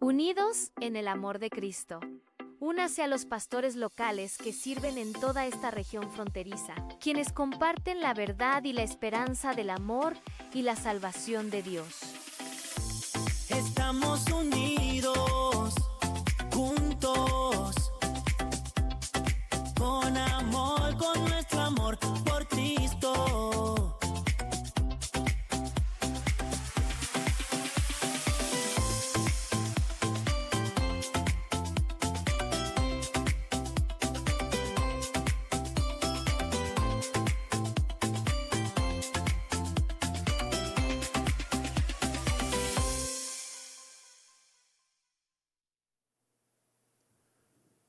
Unidos en el amor de Cristo. Únase a los pastores locales que sirven en toda esta región fronteriza, quienes comparten la verdad y la esperanza del amor y la salvación de Dios. Estamos unidos, juntos, con amor, con nuestro amor por Cristo.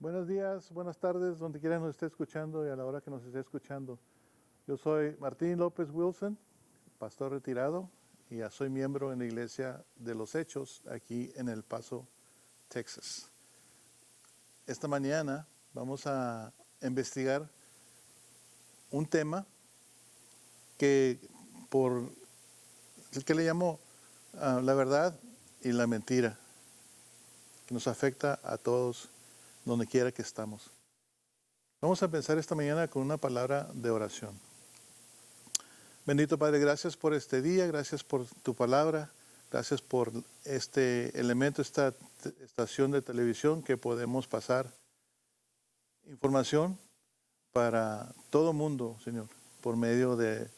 Buenos días, buenas tardes, donde quiera nos esté escuchando y a la hora que nos esté escuchando. Yo soy Martín López Wilson, pastor retirado, y ya soy miembro en la Iglesia de los Hechos aquí en El Paso, Texas. Esta mañana vamos a investigar un tema que le llamo la verdad y la mentira, que nos afecta a todos donde quiera que estamos. Vamos a pensar esta mañana con una palabra de oración. Bendito Padre, gracias por este día, gracias por tu palabra, gracias por este elemento, esta estación de televisión que podemos pasar información para todo mundo, Señor, por medio del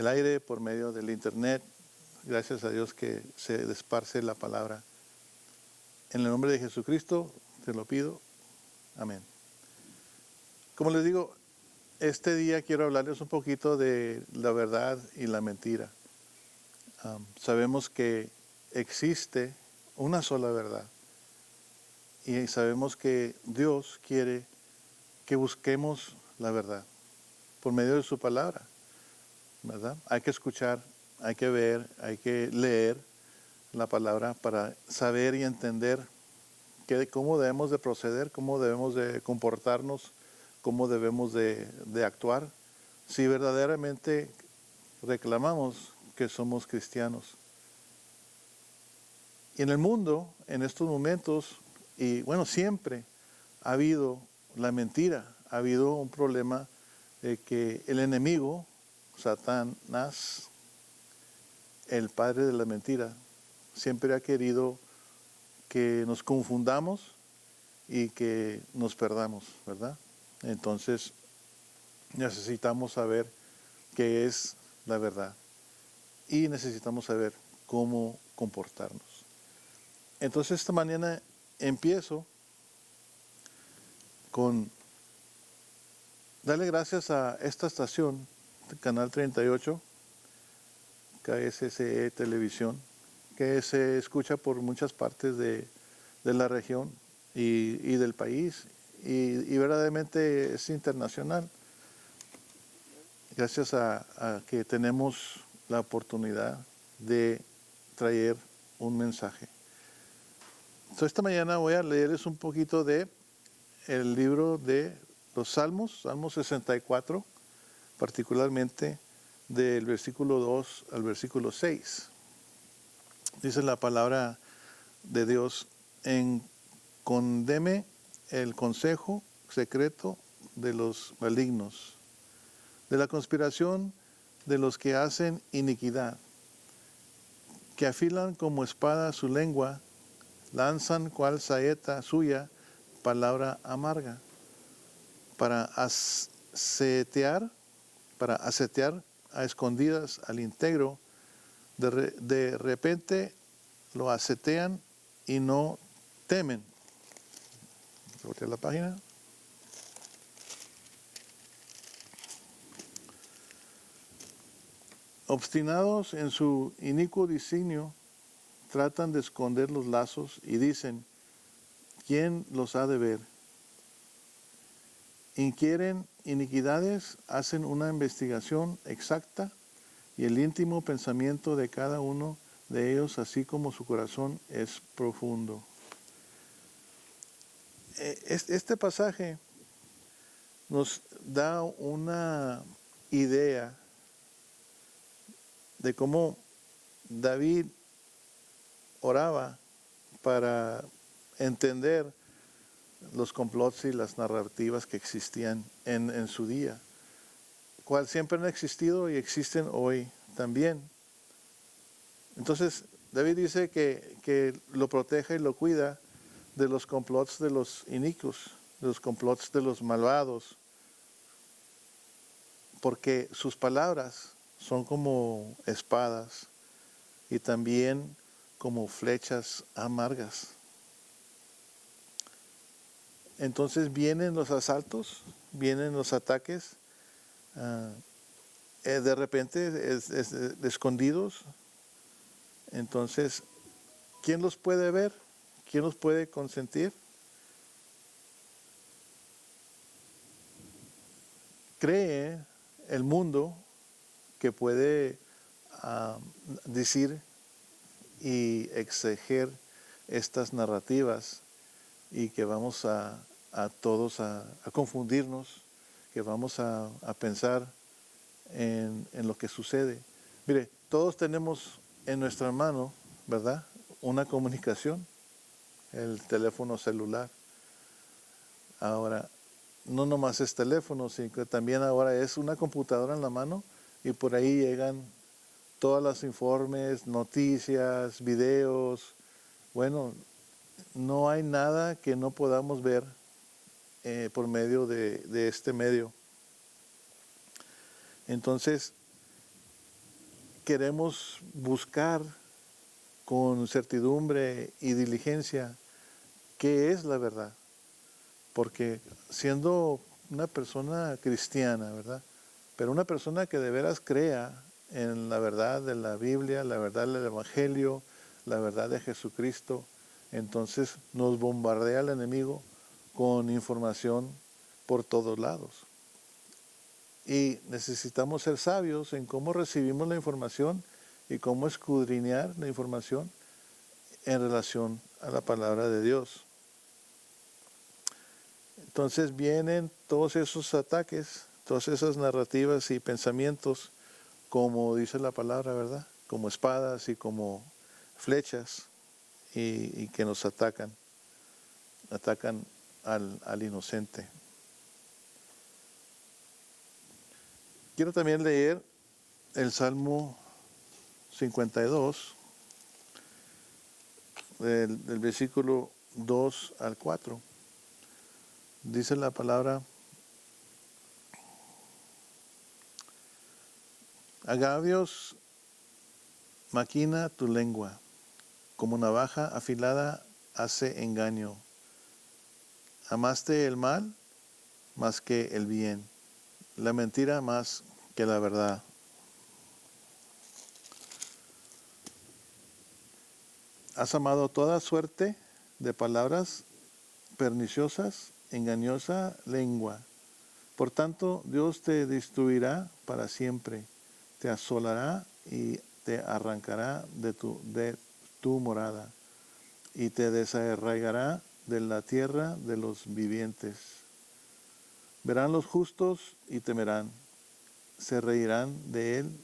aire, por medio del internet. Gracias a Dios que se esparce la palabra. En el nombre de Jesucristo te lo pido. Amén. Como les digo, este día quiero hablarles un poquito de la verdad y la mentira. Sabemos que existe una sola verdad y sabemos que Dios quiere que busquemos la verdad por medio de su palabra, ¿verdad? Hay que escuchar, hay que ver, hay que leer la palabra para saber y entender cómo debemos de proceder, cómo debemos de comportarnos, cómo debemos de actuar, si verdaderamente reclamamos que somos cristianos. Y en el mundo, en estos momentos, y bueno, siempre ha habido la mentira, ha habido un problema de que el enemigo, Satanás, el padre de la mentira, siempre ha querido que nos confundamos y que nos perdamos, ¿verdad? Entonces necesitamos saber qué es la verdad y necesitamos saber cómo comportarnos. Entonces esta mañana empiezo con darle gracias a esta estación, Canal 38, KSSE Televisión, que se escucha por muchas partes de la región y del país y verdaderamente es internacional. Gracias a que tenemos la oportunidad de traer un mensaje. Entonces, esta mañana voy a leerles un poquito de el libro de los Salmos, Salmo 64, particularmente del versículo 2 al versículo 6. Dice la palabra de Dios: condene el consejo secreto de los malignos, de la conspiración de los que hacen iniquidad, que afilan como espada su lengua, lanzan cual saeta suya palabra amarga, para asetear a escondidas al íntegro. De repente lo asetean y no temen. Voltea la página. Obstinados en su inicuo designio, tratan de esconder los lazos y dicen: ¿quién los ha de ver? Inquieren iniquidades, hacen una investigación exacta y el íntimo pensamiento de cada uno de ellos, así como su corazón, es profundo. Este pasaje nos da una idea de cómo David oraba para entender los complots y las narrativas que existían en su día, cual siempre han existido y existen hoy también. Entonces, David dice que lo protege y lo cuida de los complots de los inicuos, de los complots de los malvados, porque sus palabras son como espadas y también como flechas amargas. Entonces vienen los asaltos, vienen los ataques, de repente escondidos. Entonces, ¿quién los puede ver? ¿Quién los puede consentir? Cree el mundo que puede decir y exeger estas narrativas y que vamos a todos a confundirnos, que vamos a pensar en lo que sucede. Mire, todos tenemos en nuestra mano, ¿verdad?, una comunicación, el teléfono celular. Ahora, no nomás es teléfono, sino que también ahora es una computadora en la mano y por ahí llegan todos los informes, noticias, videos. Bueno, no hay nada que no podamos ver por medio de este medio. Entonces, queremos buscar con certidumbre y diligencia qué es la verdad. Porque siendo una persona cristiana, ¿verdad?, pero una persona que de veras crea en la verdad de la Biblia, la verdad del Evangelio, la verdad de Jesucristo, entonces nos bombardea el enemigo con información por todos lados. Y necesitamos ser sabios en cómo recibimos la información y cómo escudriñar la información en relación a la palabra de Dios. Entonces vienen todos esos ataques, todas esas narrativas y pensamientos, como dice la palabra, ¿verdad?, como espadas y como flechas, y que nos atacan al inocente. Quiero también leer el Salmo 52, del versículo 2 al 4. Dice la palabra: agravios maquina tu lengua, como navaja afilada hace engaño. Amaste el mal más que el bien, la mentira más que la verdad. Has amado toda suerte de palabras perniciosas, engañosa lengua. Por tanto, Dios te destruirá para siempre, te asolará y te arrancará de tu morada, y te desarraigará de la tierra de los vivientes. Verán los justos y temerán, se reirán de él,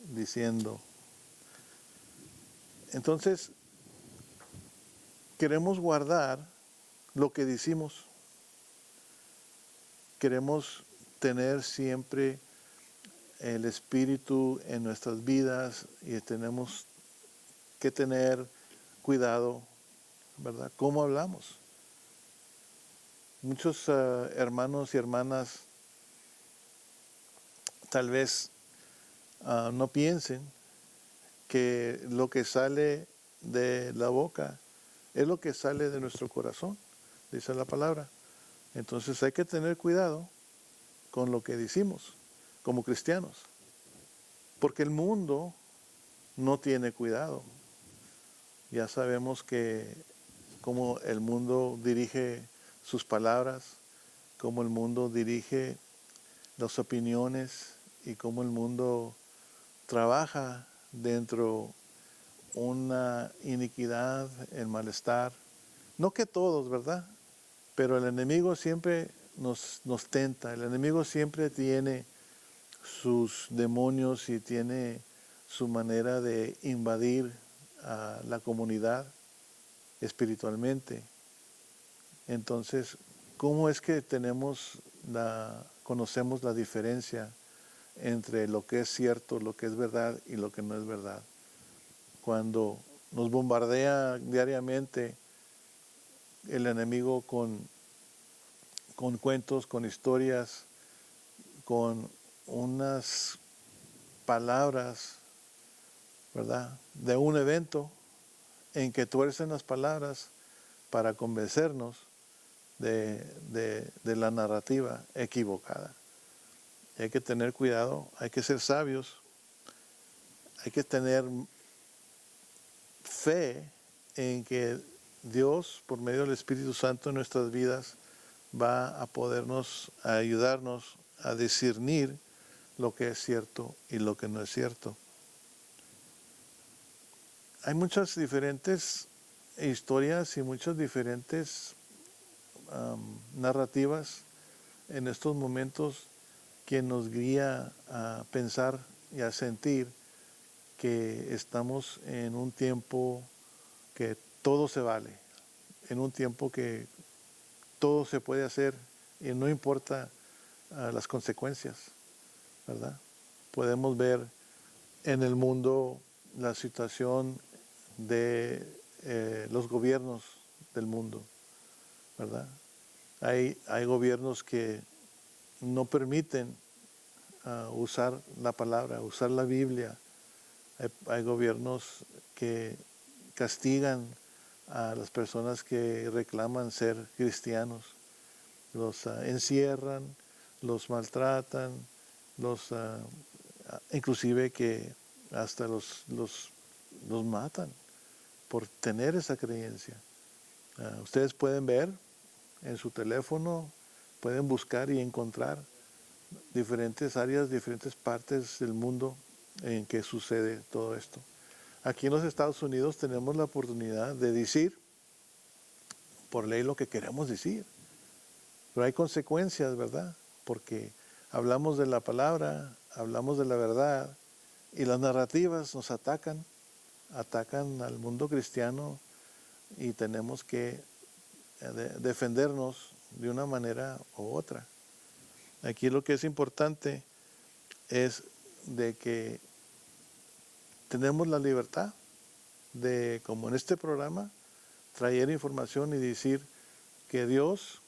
diciendo. Entonces, queremos guardar lo que decimos. Queremos tener siempre el Espíritu en nuestras vidas y tenemos que tener cuidado, ¿verdad?, cómo hablamos. Muchos hermanos y hermanas tal vez no piensen que lo que sale de la boca es lo que sale de nuestro corazón, dice la palabra. Entonces hay que tener cuidado con lo que decimos como cristianos, porque el mundo no tiene cuidado. Ya sabemos que cómo el mundo dirige sus palabras, cómo el mundo dirige las opiniones y cómo el mundo trabaja dentro una iniquidad, el malestar. No que todos, ¿verdad?, pero el enemigo siempre nos tenta, el enemigo siempre tiene sus demonios y tiene su manera de invadir a la comunidad espiritualmente. Entonces, ¿cómo es que conocemos la diferencia entre lo que es cierto, lo que es verdad y lo que no es verdad? Cuando nos bombardea diariamente el enemigo con cuentos, con historias, con unas palabras, ¿verdad?, de un evento en que tuercen las palabras para convencernos de la narrativa equivocada. Y hay que tener cuidado, hay que ser sabios, hay que tener fe en que Dios, por medio del Espíritu Santo en nuestras vidas, va a ayudarnos a discernir lo que es cierto y lo que no es cierto. Hay muchas diferentes historias y muchas diferentes narrativas en estos momentos que nos guía a pensar y a sentir que estamos en un tiempo que todo se vale, en un tiempo que todo se puede hacer y no importa las consecuencias, ¿verdad? Podemos ver en el mundo la situación de los gobiernos del mundo, ¿verdad? Hay gobiernos que no permiten usar la palabra, usar la Biblia. Hay gobiernos que castigan a las personas que reclaman ser cristianos. Los encierran, los maltratan, inclusive que hasta los matan por tener esa creencia. Ustedes pueden ver en su teléfono, pueden buscar y encontrar diferentes áreas, diferentes partes del mundo en que sucede todo esto. Aquí en los Estados Unidos tenemos la oportunidad de decir por ley lo que queremos decir, pero hay consecuencias, ¿verdad? Porque hablamos de la palabra, hablamos de la verdad y las narrativas nos atacan al mundo cristiano y tenemos que defendernos de una manera u otra. Aquí lo que es importante es de que tenemos la libertad de, como en este programa, traer información y decir que Dios,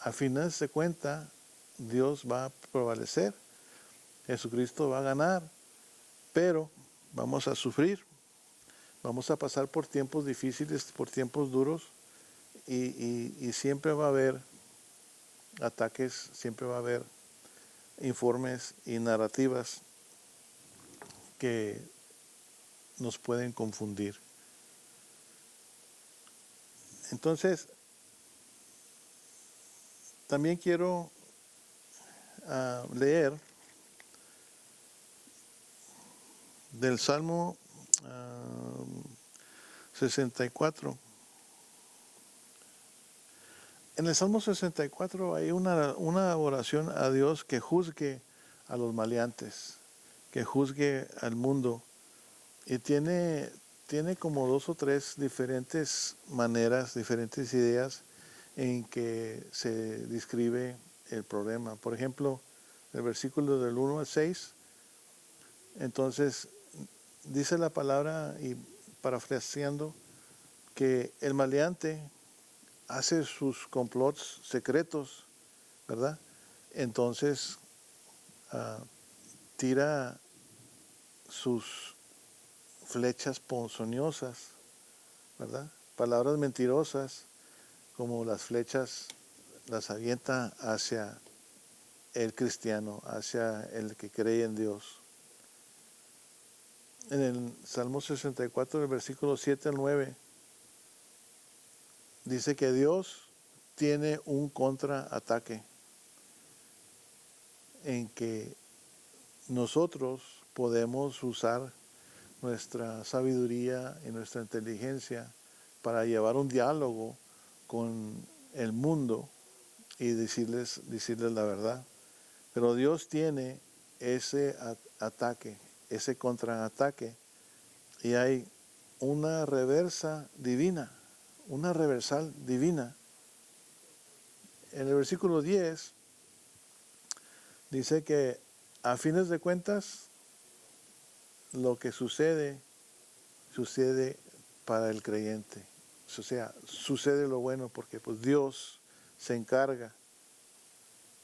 a fines de cuentas, Dios va a prevalecer, Jesucristo va a ganar, pero vamos a sufrir, vamos a pasar por tiempos difíciles, por tiempos duros y siempre va a haber ataques, siempre va a haber informes y narrativas que nos pueden confundir. Entonces, también quiero leer del Salmo 64. En el Salmo 64 hay una oración a Dios que juzgue a los maleantes, que juzgue al mundo. Y tiene como 2 o 3 diferentes maneras, diferentes ideas en que se describe el problema. Por ejemplo, el versículo del 1 al 6, entonces dice la palabra, y parafraseando, que el maleante hace sus complots secretos, ¿verdad? Entonces tira sus flechas ponzoñosas, ¿verdad? Palabras mentirosas, como las flechas las avienta hacia el cristiano, hacia el que cree en Dios. En el Salmo 64, del versículo 7 al 9, dice que Dios tiene un contraataque en que nosotros podemos usar nuestra sabiduría y nuestra inteligencia para llevar un diálogo con el mundo y decirles la verdad. Pero Dios tiene ese ataque, ese contraataque, y hay una reversa divina, una reversal divina. En el versículo 10 dice que a fines de cuentas lo que sucede para el creyente. O sea, sucede lo bueno porque pues Dios se encarga.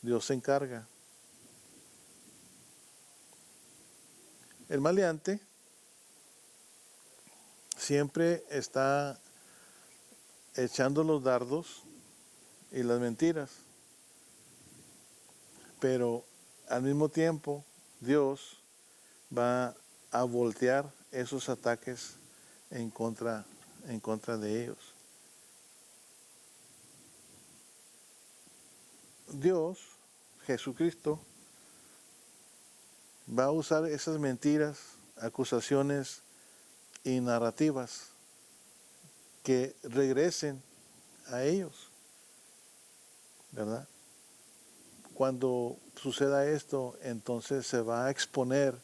Dios se encarga. El maleante siempre está echando los dardos y las mentiras, pero al mismo tiempo Dios va a voltear esos ataques en contra de ellos. Dios, Jesucristo, va a usar esas mentiras, acusaciones y narrativas que regresen a ellos, ¿verdad? Cuando suceda esto, entonces se va a exponer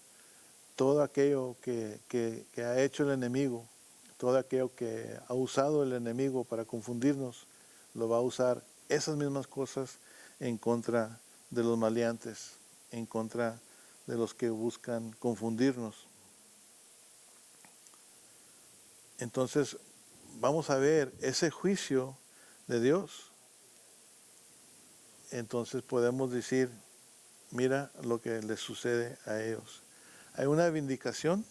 todo aquello que ha hecho el enemigo, todo aquello que ha usado el enemigo para confundirnos, lo va a usar esas mismas cosas en contra de los maleantes, en contra de los que buscan confundirnos. Entonces, vamos a ver ese juicio de Dios. Entonces podemos decir, mira lo que les sucede a ellos. Hay una vindicación.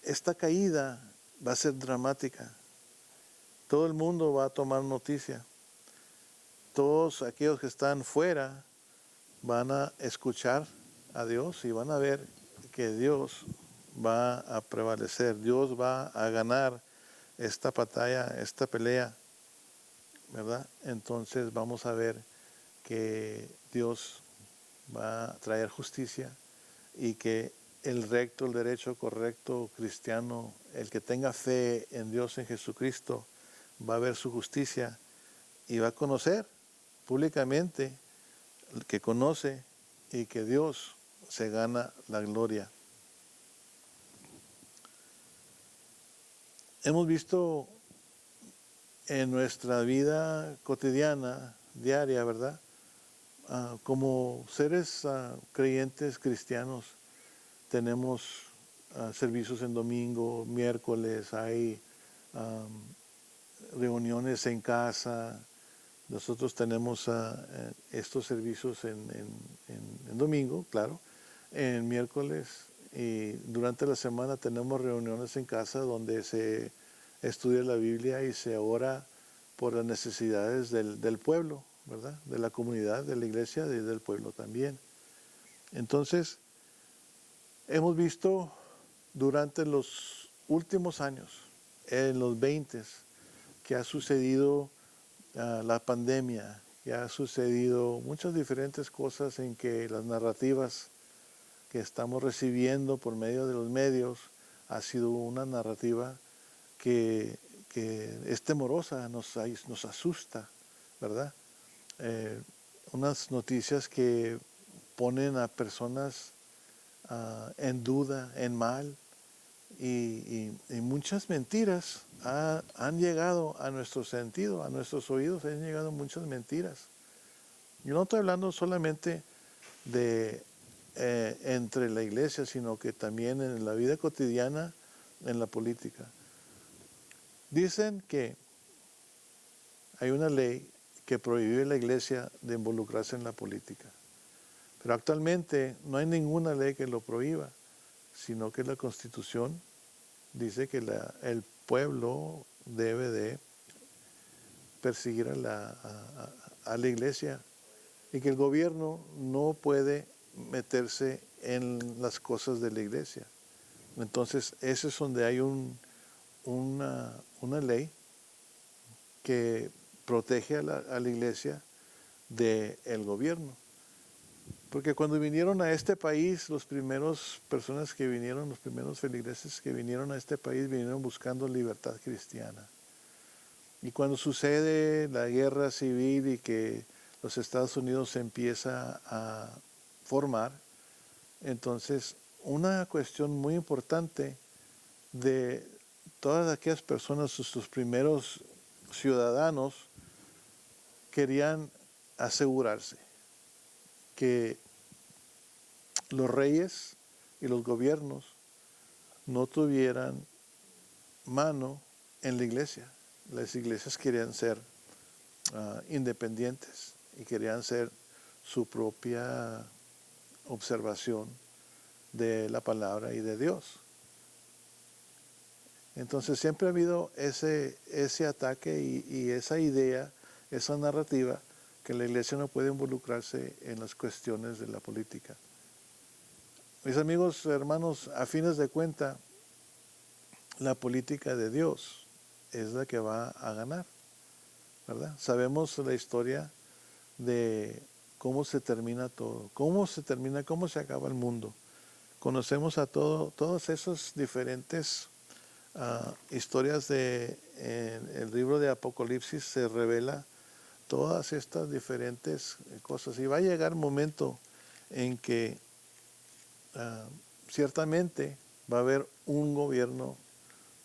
Esta caída va a ser dramática. Todo el mundo va a tomar noticia. Todos aquellos que están fuera van a escuchar a Dios y van a ver que Dios va a prevalecer. Dios va a ganar esta batalla, esta pelea, ¿verdad? Entonces vamos a ver que Dios va a traer justicia y que el recto, el derecho, correcto, cristiano, el que tenga fe en Dios, en Jesucristo, va a ver su justicia y va a conocer públicamente que conoce y que Dios se gana la gloria. Hemos visto en nuestra vida cotidiana, diaria, ¿verdad? Como seres creyentes cristianos, tenemos servicios en domingo, miércoles, hay reuniones en casa. Nosotros tenemos estos servicios en domingo, claro, en miércoles, y durante la semana tenemos reuniones en casa donde se estudia la Biblia y se ora por las necesidades del pueblo, ¿verdad? De la comunidad, de la iglesia y del pueblo también. Entonces, hemos visto durante los últimos años, en los 20, que ha sucedido la pandemia, que ha sucedido muchas diferentes cosas en que las narrativas que estamos recibiendo por medio de los medios ha sido una narrativa que es temorosa, nos asusta, ¿verdad? Unas noticias que ponen a personas en duda, en mal, y muchas mentiras han llegado a nuestro sentido, a nuestros oídos han llegado muchas mentiras. Yo no estoy hablando solamente de entre la iglesia, sino que también en la vida cotidiana, en la política. Dicen que hay una ley que prohíbe a la iglesia de involucrarse en la política, pero actualmente no hay ninguna ley que lo prohíba, sino que la Constitución dice que el pueblo debe de perseguir a la iglesia y que el gobierno no puede meterse en las cosas de la iglesia. Entonces, ese es donde hay una ley que protege a la iglesia del gobierno. Porque cuando vinieron a este país, los primeros personas que vinieron, los primeros feligreses que vinieron a este país, vinieron buscando libertad cristiana. Y cuando sucede la guerra civil y que los Estados Unidos se empieza a formar, entonces una cuestión muy importante de todas aquellas personas, sus primeros ciudadanos, querían asegurarse que los reyes y los gobiernos no tuvieran mano en la iglesia. Las iglesias querían ser independientes y querían ser su propia observación de la palabra y de Dios. Entonces siempre ha habido ese ataque y esa idea, esa narrativa, que la iglesia no puede involucrarse en las cuestiones de la política. Mis amigos, hermanos, a fines de cuenta, la política de Dios es la que va a ganar, ¿verdad? Sabemos la historia de cómo se termina todo, cómo se acaba el mundo. Conocemos a todas esas diferentes historias en el libro de Apocalipsis. Se revela todas estas diferentes cosas, y va a llegar un momento en que ciertamente va a haber un gobierno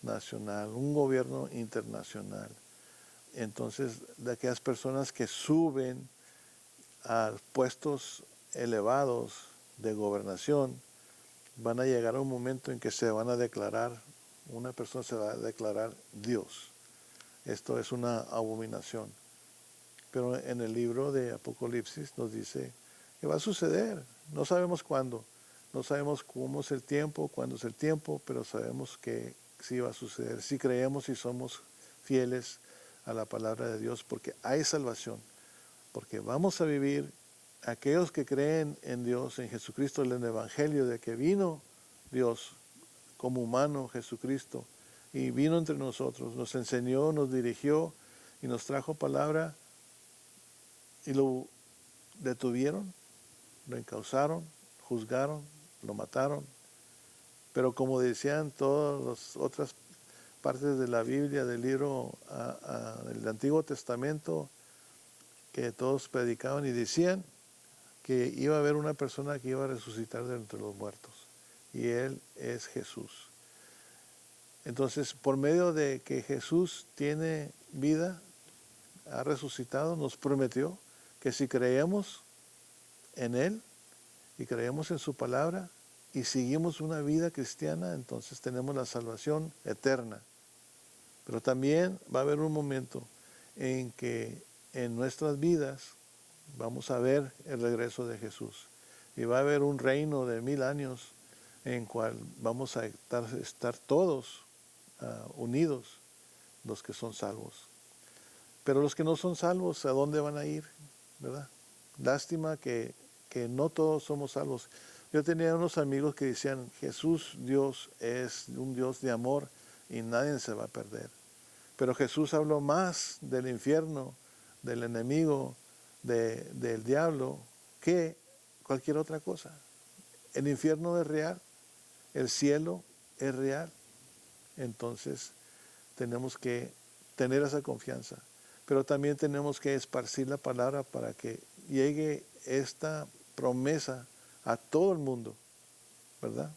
nacional, un gobierno internacional. Entonces, de aquellas personas que suben a puestos elevados de gobernación, van a llegar a un momento en que se van a declarar, una persona se va a declarar Dios. Esto es una abominación. Pero en el libro de Apocalipsis nos dice que va a suceder. No sabemos cuándo, no sabemos cómo es el tiempo, cuándo es el tiempo, pero sabemos que sí va a suceder. Si creemos y somos fieles a la palabra de Dios, porque hay salvación, porque vamos a vivir, aquellos que creen en Dios, en Jesucristo, en el Evangelio de que vino Dios como humano, Jesucristo, y vino entre nosotros, nos enseñó, nos dirigió y nos trajo palabra, y lo detuvieron, lo encausaron, juzgaron, lo mataron. Pero como decían todas las otras partes de la Biblia, del libro del Antiguo Testamento, que todos predicaban y decían que iba a haber una persona que iba a resucitar de entre los muertos, y Él es Jesús. Entonces, por medio de que Jesús tiene vida, ha resucitado, nos prometió que si creemos en Él y creemos en su palabra y seguimos una vida cristiana, entonces tenemos la salvación eterna. Pero también va a haber un momento en que en nuestras vidas vamos a ver el regreso de Jesús, y va a haber un reino de 1000 años en cual vamos a estar todos unidos, los que son salvos. Pero los que no son salvos, ¿a dónde van a ir? ¿Verdad? Lástima que no todos somos salvos. Yo tenía unos amigos que decían, Jesús, Dios, es un Dios de amor y nadie se va a perder. Pero Jesús habló más del infierno, del enemigo, del diablo, que cualquier otra cosa. El infierno es real, el cielo es real. Entonces tenemos que tener esa confianza. Pero también tenemos que esparcir la palabra para que llegue esta promesa a todo el mundo, ¿verdad?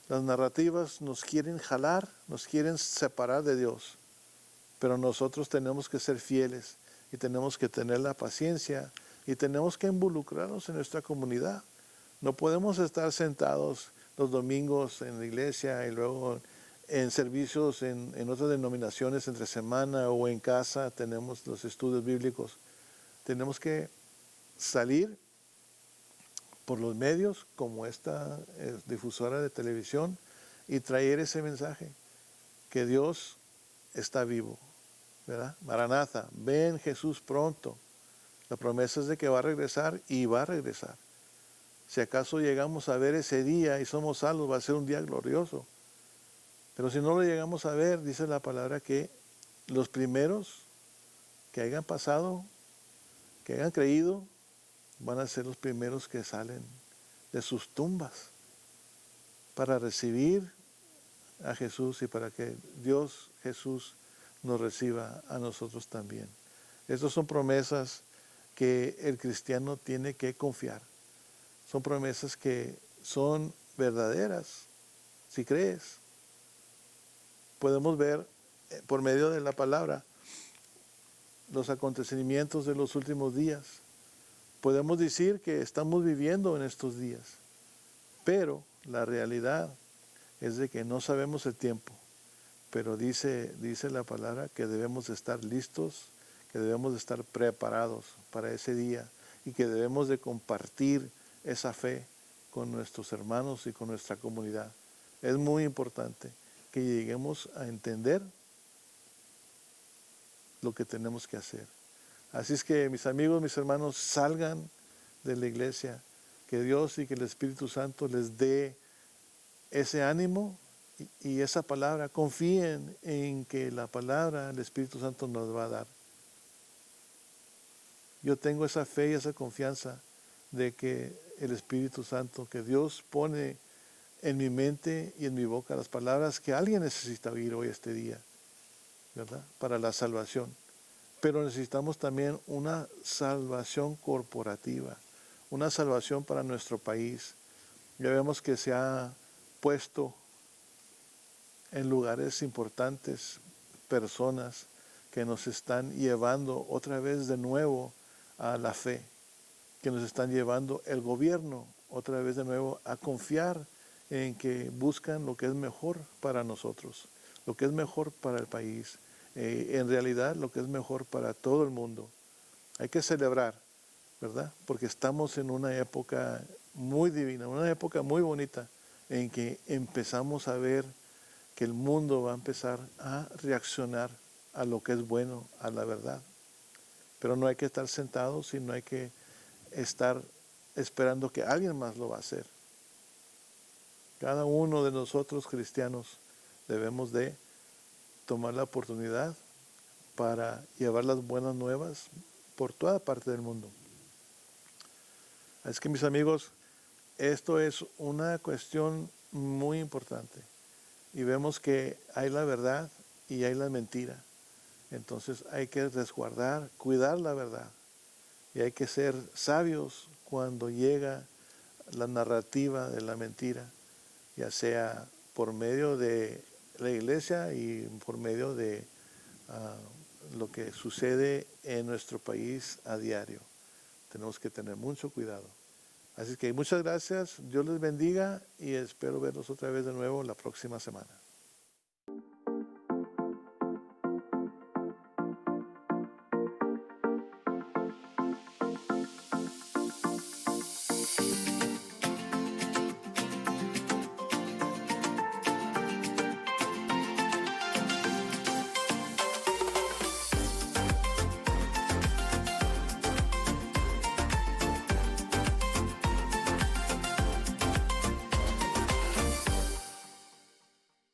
Las narrativas nos quieren jalar, nos quieren separar de Dios, pero nosotros tenemos que ser fieles y tenemos que tener la paciencia y tenemos que involucrarnos en nuestra comunidad. No podemos estar sentados los domingos en la iglesia y luego en servicios en otras denominaciones entre semana, o en casa tenemos los estudios bíblicos. Tenemos que salir por los medios como esta difusora de televisión y traer ese mensaje, que Dios está vivo, ¿verdad? Maranatha, ven Jesús pronto. La promesa es de que va a regresar, y va a regresar. Si acaso llegamos a ver ese día y somos salvos, va a ser un día glorioso. Pero si no lo llegamos a ver, dice la palabra que los primeros que hayan pasado, que hayan creído, van a ser los primeros que salen de sus tumbas para recibir a Jesús y para que Dios Jesús nos reciba a nosotros también. Estas son promesas que el cristiano tiene que confiar. Son promesas que son verdaderas, si crees. Podemos ver por medio de la palabra los acontecimientos de los últimos días. Podemos decir que estamos viviendo en estos días, pero la realidad es de que no sabemos el tiempo. Pero dice la palabra que debemos de estar listos, que debemos de estar preparados para ese día y que debemos de compartir esa fe con nuestros hermanos y con nuestra comunidad. Es muy importante que lleguemos a entender lo que tenemos que hacer. Así es que mis amigos, mis hermanos, salgan de la iglesia, que Dios y que el Espíritu Santo les dé ese ánimo y esa palabra. Confíen en que la palabra el Espíritu Santo nos va a dar. Yo tengo esa fe y esa confianza de que el Espíritu Santo, que Dios pone en mi mente y en mi boca las palabras que alguien necesita oír hoy este día, ¿verdad? Para la salvación. Pero necesitamos también una salvación corporativa, una salvación para nuestro país. Ya vemos que se ha puesto en lugares importantes personas que nos están llevando otra vez de nuevo a la fe, que nos están llevando el gobierno otra vez de nuevo a confiar en que buscan lo que es mejor para nosotros, lo que es mejor para el país, en realidad lo que es mejor para todo el mundo. Hay que celebrar, ¿verdad? Porque estamos en una época muy divina, una época muy bonita, en que empezamos a ver que el mundo va a empezar a reaccionar a lo que es bueno, a la verdad. Pero no hay que estar sentados, sino hay que estar esperando que alguien más lo va a hacer. Cada uno de nosotros cristianos debemos de tomar la oportunidad para llevar las buenas nuevas por toda parte del mundo. Es que mis amigos, esto es una cuestión muy importante. Y vemos que hay la verdad y hay la mentira. Entonces hay que resguardar, cuidar la verdad. Y hay que ser sabios cuando llega la narrativa de la mentira, ya sea por medio de la iglesia y por medio de lo que sucede en nuestro país a diario. Tenemos que tener mucho cuidado. Así que muchas gracias, Dios les bendiga y espero verlos otra vez de nuevo la próxima semana.